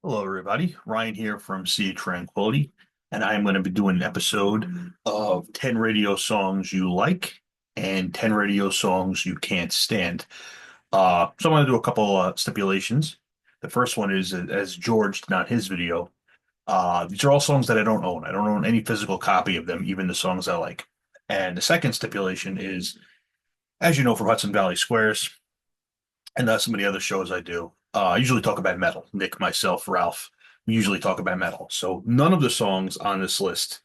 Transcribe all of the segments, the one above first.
Hello, everybody. Ryan here from Sea of Tranquility, and I'm going to be doing an episode of 10 radio songs you like and 10 radio songs you can't stand. So I'm going to do a couple stipulations. The first one is, as George did on his video, these are all songs that I don't own. I don't own any physical copy of them, even the songs I like. And the second stipulation is, as you know from Hudson Valley Squares and some of the other shows I do, I usually talk about metal. Nick, myself, Ralph, we usually talk about metal. So none of the songs on this list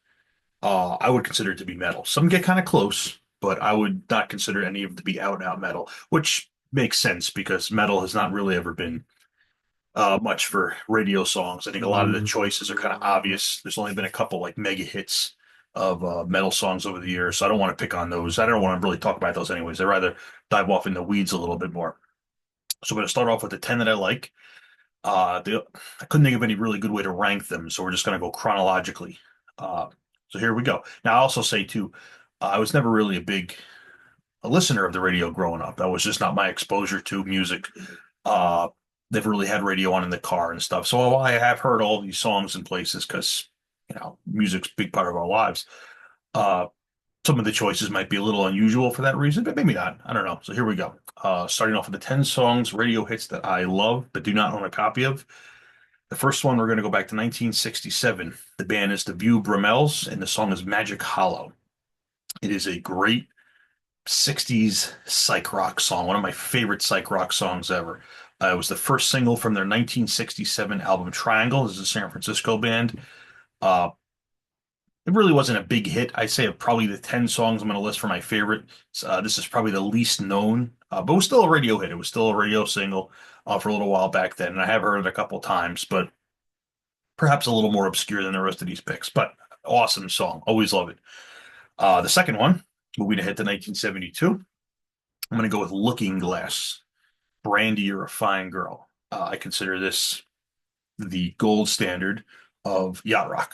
I would consider to be metal. Some get kind of close, but I would not consider any of them to be out and out metal, which makes sense because metal has not really ever been much for radio songs. I think a lot of the choices are kind of obvious. There's only been a couple like mega hits of metal songs over the years, so I don't want to pick on those. I don't want to really talk about those anyways. I'd rather dive off in the weeds a little bit more. So I'm going to start off with the 10 that I like. I couldn't think of any really good way to rank them, so we're just going to go chronologically. Uh, so here we go. Now, I also say too, I was never really a listener of the radio growing up. That was just not my exposure to music. Uh, Never really had radio on in the car and stuff. So while I have heard all these songs in places because music's a big part of our lives. Uh, some of the choices might be a little unusual for that reason, but maybe not. I don't know. So here we go. Starting off with the 10 songs, radio hits that I love but do not own a copy of. The first one, we're going to go back to 1967. The band is the View Brummels, and the song is Magic Hollow. It is a great 60s psych rock song, one of my favorite psych rock songs ever. It was the first single from their 1967 album Triangle. This is a San Francisco band. Uh, it really wasn't a big hit. I'd say of probably the 10 songs I'm going to list for my favorite, this is probably the least known, but it was still a radio hit. It was still a radio single for a little while back then, and I have heard it a couple times, but perhaps a little more obscure than the rest of these picks. But awesome song. Always love it. The second one, moving ahead to 1972, I'm going to go with Looking Glass. Brandy, You're a Fine Girl. I consider this the gold standard of yacht rock.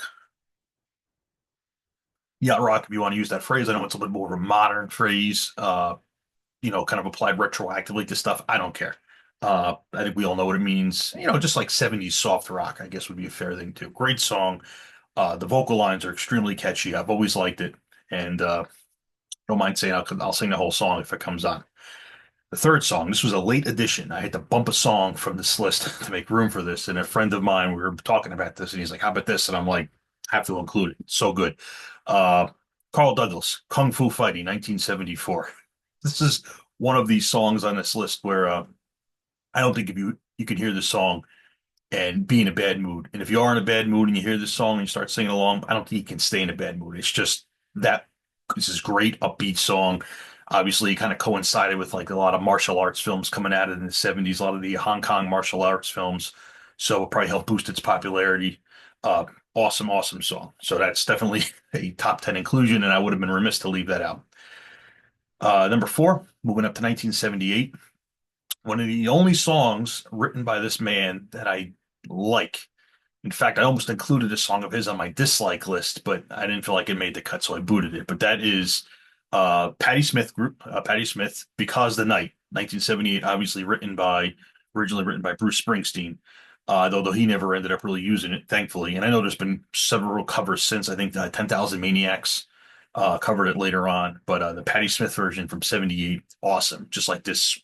Yacht rock, if you want to use that phrase, I know it's a little bit more of a modern phrase, kind of applied retroactively to stuff. I don't care. I think we all know what it means. Just like 70s soft rock, I guess would be a fair thing too. Great song. The vocal lines are extremely catchy. I've always liked it, and don't mind saying I'll sing the whole song if it comes on. The third song, this was a late addition. I had to bump a song from this list to make room for this. And a friend of mine, we were talking about this, and he's like, "How about this?" And I'm like, "Have to include it. It's so good." Uh, Carl Douglas, Kung Fu Fighting, 1974. This is one of these songs on this list where I don't think if you can hear the song and be in a bad mood. And if you are in a bad mood and you hear this song and you start singing along, I don't think you can stay in a bad mood. It's just that this is great upbeat song. Obviously, it kind of coincided with like a lot of martial arts films coming out in the 70s, a lot of the Hong Kong martial arts films. So it probably helped boost its popularity. Uh, awesome, awesome song. So that's definitely a top 10 inclusion, and I would have been remiss to leave that out. Number four, moving up to 1978, one of the only songs written by this man that I like. In fact, I almost included a song of his on my dislike list, but I didn't feel like it made the cut, so I booted it. But that is Patti Smith group, Patti Smith, Because the Night, 1978, obviously originally written by Bruce Springsteen, though he never ended up really using it, thankfully. And I know there's been several covers since. I think 10,000 Maniacs covered it later on, but the Patti Smith version from 78, awesome. Just like this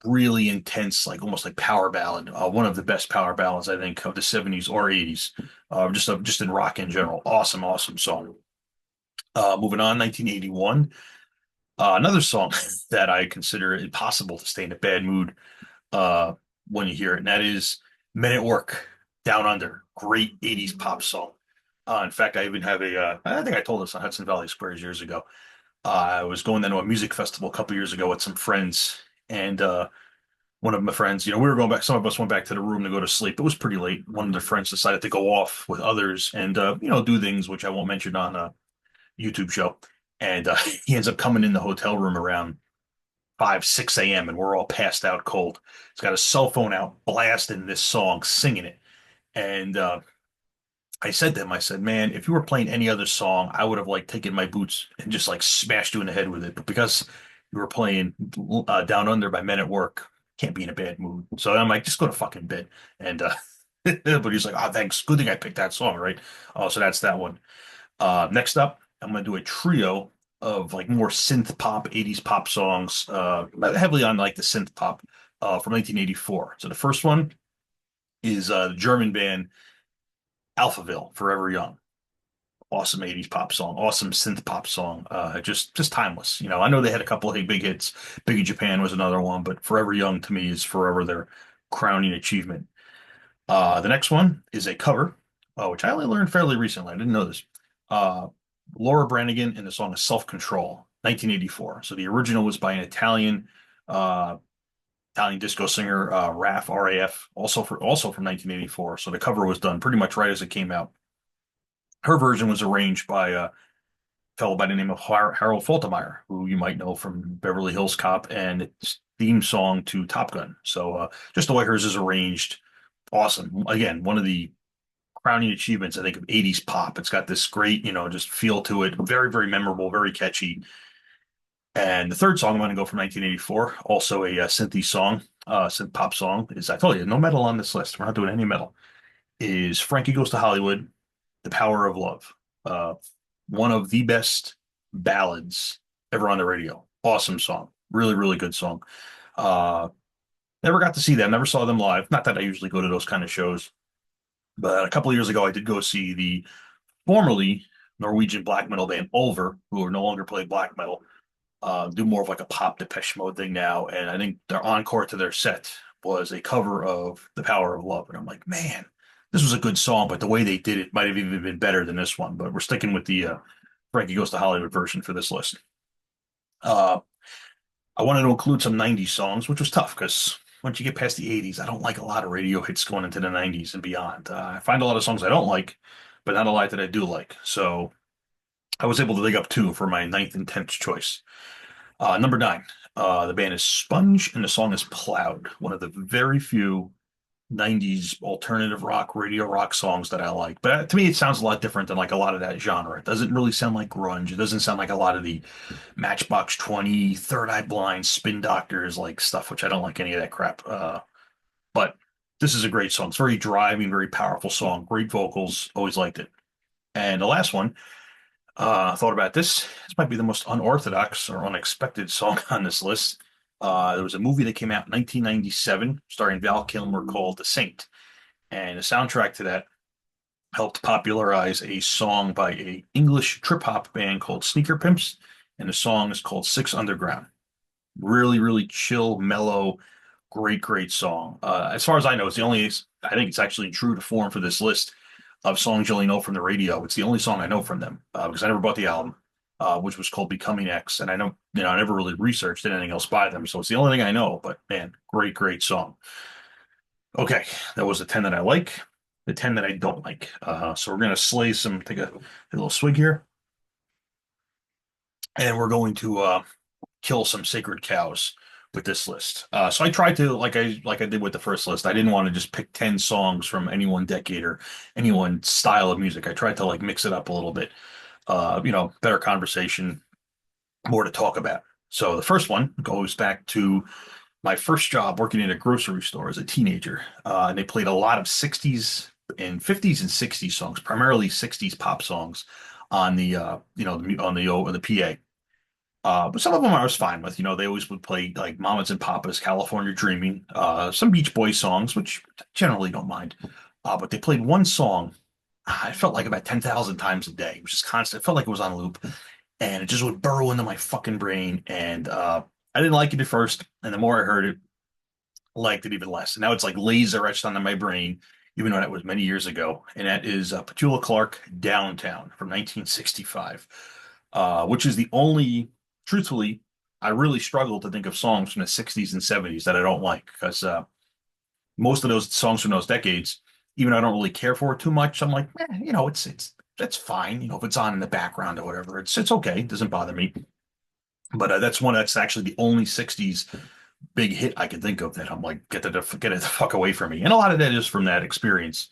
really intense, like almost like power ballad. One of the best power ballads I think of the 70s or 80s. Just in rock in general. Awesome, awesome song. Moving on, 1981. Another song that I consider impossible to stay in a bad mood uh, when you hear it, and that is Men at Work, Down Under. Great 80s pop song. In fact, I even have I think I told this on Hudson Valley Squares years ago. I was going down to a music festival a couple years ago with some friends, and one of my friends, we were going back. Some of us went back to the room to go to sleep. It was pretty late. One of the friends decided to go off with others and, do things which I won't mention on a YouTube show. And he ends up coming in the hotel room around 5, 6 a.m. and we're all passed out cold. He's got his cell phone out, blasting this song, singing it. And I said to him, I said, man, if you were playing any other song, I would have like taken my boots and just like smashed you in the head with it. But because you were playing Down Under by Men at Work, can't be in a bad mood. So I'm like, just go to fucking bed. And But he's like, oh, thanks. Good thing I picked that song, right? Oh, so that's that one. Next up, I'm gonna do a trio of like more synth pop, 80s pop songs, heavily on like the synth pop from 1984. So the first one is the German band Alphaville, Forever Young. Awesome 80s pop song, awesome synth pop song, just timeless. I know they had a couple of big hits. Big in Japan was another one, but Forever Young to me is forever their crowning achievement. The next one is a cover, which I only learned fairly recently. I didn't know this. Uh, Laura Branigan in the song Self-Control, 1984. So the original was by an uh, Italian disco singer, Raf, R-A-F, also from 1984. So the cover was done pretty much right as it came out. Her version was arranged by a fellow by the name of Harold Faltermeyer, who you might know from Beverly Hills Cop and its theme song to Top Gun. So just the way hers is arranged, awesome. Again, one of the crowning achievements, I think, of 80s pop. It's got this great, just feel to it. Very, very memorable, very catchy. And the third song I'm going to go from 1984, also a synthy song, synth pop song, is I told you, no metal on this list. We're not doing any metal. Is Frankie Goes to Hollywood, The Power of Love. Uh, One of the best ballads ever on the radio. Awesome song. Really, really good song. Uh, Never got to see them, never saw them live. Not that I usually go to those kind of shows, but a couple of years ago, I did go see the formerly Norwegian black metal band Ulver, who are no longer play black metal, do more of like a pop Depeche Mode thing now. And I think their encore to their set was a cover of The Power of Love. And I'm like, man, this was a good song, but the way they did it might have even been better than this one. But we're sticking with the Frankie Goes to Hollywood version for this list. Uh, I wanted to include some 90s songs, which was tough because once you get past the 80s, I don't like a lot of radio hits going into the 90s and beyond. I find a lot of songs I don't like, but not a lot that I do like. So I was able to dig up two for my ninth and 10th choice. Number nine, the band is Sponge and the song is Plowed, one of the very few 90s alternative rock, radio rock songs that I like. But to me, it sounds a lot different than like a lot of that genre. It doesn't really sound like grunge. It doesn't sound like a lot of the Matchbox 20, Third Eye Blind, Spin Doctors like stuff, which I don't like any of that crap. But this is a great song. It's very driving, very powerful song. Great vocals. Always liked it. And the last one, I thought about this. This might be the most unorthodox or unexpected song on this list. There was a movie that came out in 1997 starring Val Kilmer called The Saint. And the soundtrack to that helped popularize a song by a English trip hop band called Sneaker Pimps. And the song is called Six Underground. Really, really chill, mellow, great, great song. As far as I know, I think it's actually true to form for this list of songs you only know from the radio. It's the only song I know from them because I never bought the album, which was called Becoming X. And I know, I never really researched anything else by them. So it's the only thing I know, but man, great, great song. Okay, that was the 10 that I like, the 10 that I don't like. So we're going to take a little swig here, and we're going to kill some sacred cows with this list. So I tried to, like I did with the first list, I didn't want to just pick 10 songs from any one decade or any one style of music. I tried to like mix it up a little bit. Better conversation, more to talk about. So the first one goes back to my first job working in a grocery store as a teenager. And they played a lot of 60s and 50s and 60s songs, primarily 60s pop songs on on the PA. But some of them I was fine with. They always would play like Mamas and Papas, California Dreaming, some Beach Boys songs, which generally don't mind. But they played one song, I felt like about 10,000 times a day. It was just constant. It felt like it was on loop. And it just would burrow into my fucking brain. And I didn't like it at first. And the more I heard it, I liked it even less. And now it's like laser etched onto my brain, even though that was many years ago. And that is Petula Clark, Downtown from 1965, which is the only, truthfully, I really struggle to think of songs from the 60s and 70s that I don't like because most of those songs from those decades, even though I don't really care for it too much, I'm like, it's fine. If it's on in the background or whatever, it's okay. It doesn't bother me. But that's actually the only 60s big hit I can think of that I'm like, get it the fuck away from me. And a lot of that is from that experience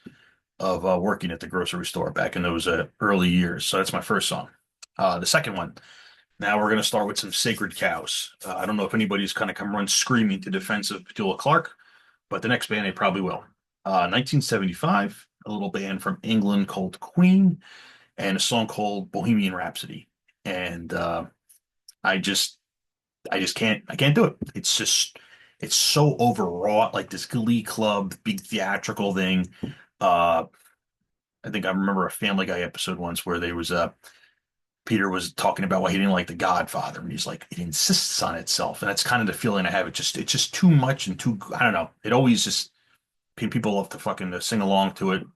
of working at the grocery store back in those early years. So that's my first song. The second one. Now we're going to start with some Sacred Cows. I don't know if anybody's kind of come run screaming to defense of Petula Clark, but the next band they probably will. 1975, a little band from England called Queen, and a song called Bohemian Rhapsody. And I just, I can't do it. It's so overwrought, like this Glee Club, big theatrical thing. Uh, I think I remember a Family Guy episode once where there was Peter was talking about why he didn't like The Godfather, and he's like, it insists on itself, and that's kind of the feeling I have. It's just too much and too. I don't know. It always just people love to fucking sing along to it.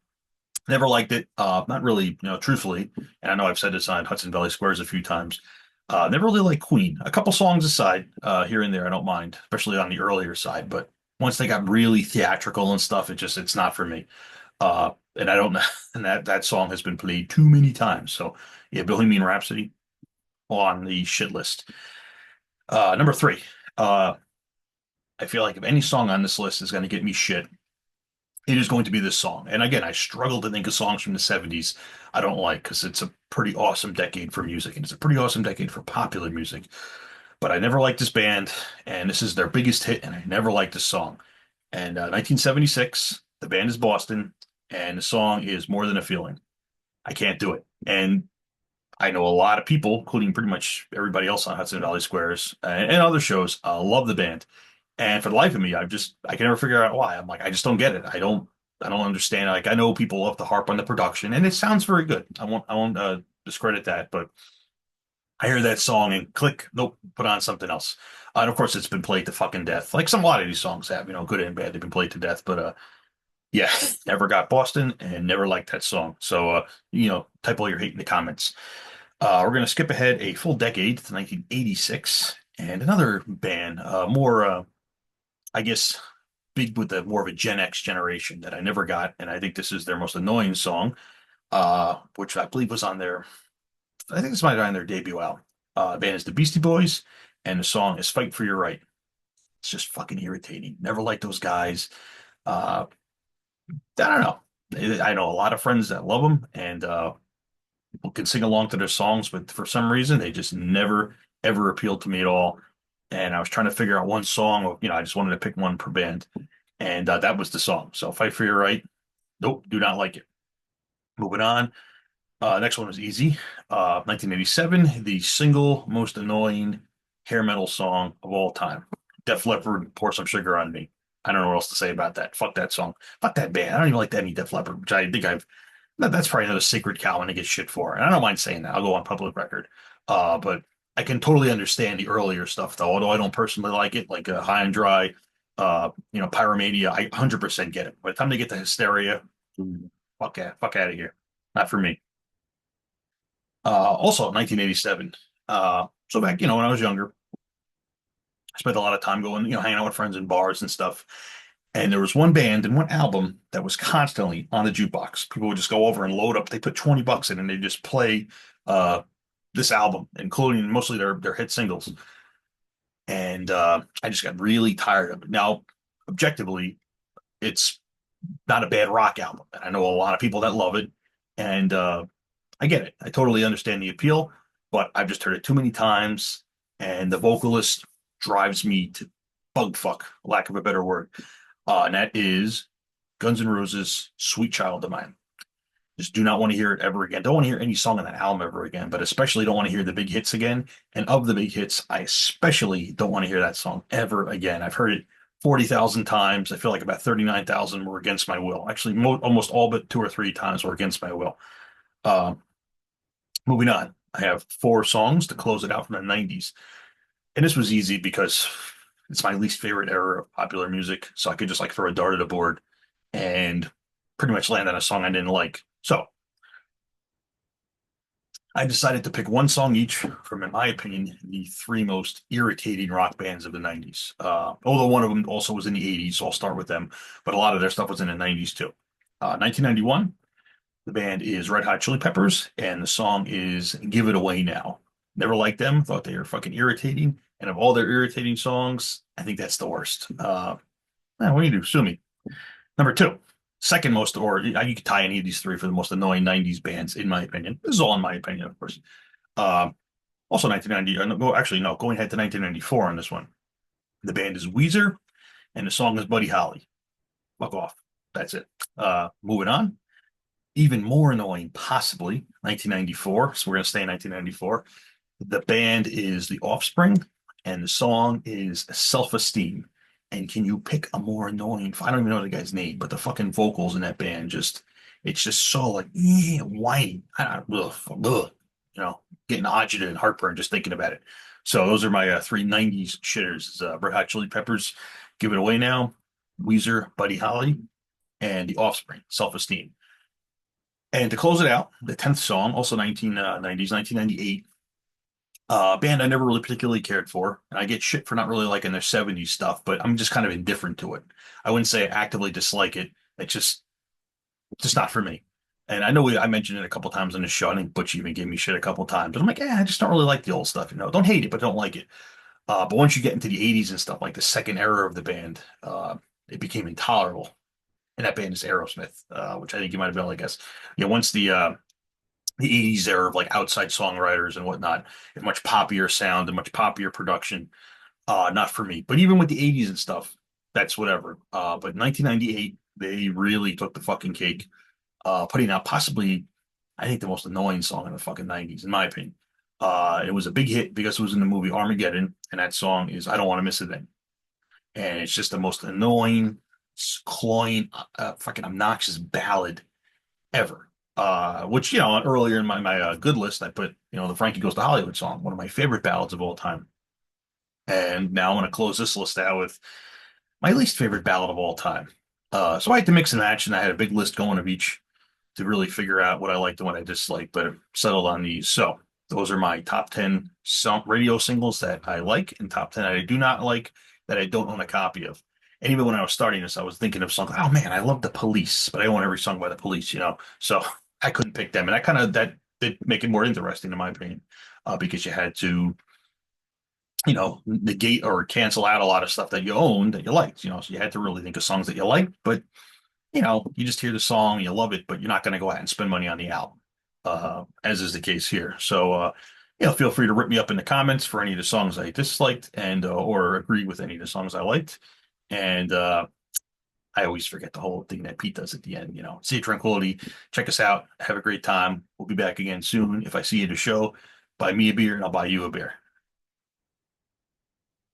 Never liked it. Not really, truthfully. And I know I've said this on Hudson Valley Squares a few times. Never really liked Queen. A couple songs aside, here and there, I don't mind, especially on the earlier side. But once they got really theatrical and stuff, it's not for me. And I don't know. And that song has been played too many times. So yeah, Bohemian Rhapsody on the shit list. Number three. Uh, I feel like if any song on this list is going to get me shit, it is going to be this song. And again, I struggle to think of songs from the 70s I don't like because it's a pretty awesome decade for music and it's a pretty awesome decade for popular music. But I never liked this band, and this is their biggest hit, and I never liked this song. And 1976, the band is Boston, and the song is More Than a Feeling. I can't do it. And I know a lot of people, including pretty much everybody else on Hudson Valley Squares and other shows, love the band. And for the life of me, I can never figure out why. I'm like, I just don't get it. I don't understand. Like, I know people love to harp on the production, and it sounds very good. I won't discredit that, but I hear that song and click, nope, put on something else. And of course, it's been played to fucking death. Like a lot of these songs have, good and bad. They've been played to death, but yeah, never got Boston and never liked that song. So type all your hate in the comments. We're gonna skip ahead a full decade to 1986, and another band, more I guess big with the more of a Gen X generation that I never got, and I think this is their most annoying song, which I believe was on their, I think this might have been on their debut album. The band is the Beastie Boys, and the song is "Fight for Your Right." It's just fucking irritating. Never liked those guys. Uh, I don't know. I know a lot of friends that love them, and people can sing along to their songs, but for some reason, they just never ever appealed to me at all. And I was trying to figure out one song. I just wanted to pick one per band, and that was the song. So "Fight for Your Right." Nope, do not like it. Moving on. Next one was easy. 1987, the single most annoying hair metal song of all time. Def Leppard, Pour Some Sugar on Me. I don't know what else to say about that. Fuck that song. Fuck that band. I don't even like any Def Leppard, which I think that's probably another sacred cow and I get shit for. And I don't mind saying that. I'll go on public record. But I can totally understand the earlier stuff, though, although I don't personally like it, like High and Dry, Pyromania. I 100% get it. By the time they get to Hysteria, fuck out of here. Not for me. Also, 1987. So back, when I was younger, I spent a lot of time going, hanging out with friends in bars and stuff. And there was one band and one album that was constantly on the jukebox. People would just go over and load up. They put $20 in and they just play uh, this album, including mostly their hit singles. And I just got really tired of it. Now, objectively, it's not a bad rock album. And I know a lot of people that love it. And I get it. I totally understand the appeal, but I've just heard it too many times, and the vocalist drives me to bug fuck, lack of a better word. And that is Guns N' Roses' "Sweet Child of Mine." Just do not want to hear it ever again. Don't want to hear any song on that album ever again, but especially don't want to hear the big hits again. And of the big hits, I especially don't want to hear that song ever again. I've heard it 40,000 times. I feel like about 39,000 were against my will. Actually, almost all but two or three times were against my will. Uh, Moving on, I have four songs to close it out from the 90s. And this was easy because it's my least favorite era of popular music. So I could just like throw a dart at a board and pretty much land on a song I didn't like. So I decided to pick one song each from, in my opinion, the three most irritating rock bands of the 90s. Although one of them also was in the 80s, so I'll start with them. But a lot of their stuff was in the 90s too. 1991, the band is Red Hot Chili Peppers, and the song is "Give It Away Now." Never liked them, thought they were fucking irritating. And of all their irritating songs, I think that's the worst. What do you do? Sue me. Number two, second most, or you could tie any of these three for the most annoying 90s bands, in my opinion. This is all in my opinion, of course. Uh, Also 1990, no, actually, no, going ahead to 1994 on this one. The band is Weezer, and the song is Buddy Holly. Fuck off. That's it. Moving on. Even more annoying, possibly 1994. So we're gonna stay in 1994. The band is The Offspring, and the song is Self-Esteem. And can you pick a more annoying? I don't even know the guy's name, but the fucking vocals in that band it's just so like, whiny. Getting agita and heartburn just thinking about it. So those are my three 90s shitters. Red Hot Chili Peppers, Give It Away Now, Weezer, Buddy Holly, and The Offspring, Self-Esteem. And to close it out, the 10th song, also 1990s, 1998, band I never really particularly cared for. And I get shit for not really liking their 70s stuff, but I'm just kind of indifferent to it. I wouldn't say I actively dislike it. It's just not for me. And I know I mentioned it a couple times on the show. I think Butch even gave me shit a couple times. But I'm like, I just don't really like the old stuff. Don't hate it, but don't like it. But once you get into the 80s and stuff, like the second era of the band, it became intolerable. And that band is Aerosmith, which I think you might have been, I guess. Once the 80s era of like outside songwriters and whatnot, and much poppier sound and much poppier production. Not for me. But even with the 80s and stuff, that's whatever. But 1998, they really took the fucking cake, putting out possibly, I think, the most annoying song in the fucking 90s, in my opinion. It was a big hit because it was in the movie Armageddon, and that song is I Don't Want to Miss a Thing. And it's just the most annoying, cloying, fucking obnoxious ballad ever. Which, earlier in my good list, I put, the Frankie Goes to Hollywood song, one of my favorite ballads of all time. And now I'm going to close this list out with my least favorite ballad of all time. So I had to mix and match, and I had a big list going of each to really figure out what I liked and what I disliked, but I settled on these. So those are my top 10 radio singles that I like, and top 10 I do not like that I don't own a copy of. And even when I was starting this, I was thinking of songs. Oh man, I love the Police, but I own every song by the Police. So I couldn't pick them, and that did make it more interesting in my opinion, because you had to, negate or cancel out a lot of stuff that you owned that you liked. So you had to really think of songs that you liked, but you just hear the song, you love it, but you're not going to go out and spend money on the album, as is the case here. So, feel free to rip me up in the comments for any of the songs I disliked and or agree with any of the songs I liked. And I always forget the whole thing that Pete does at the end. See you, tranquility. Check us out. Have a great time. We'll be back again soon. If I see you at a show, buy me a beer and I'll buy you a beer.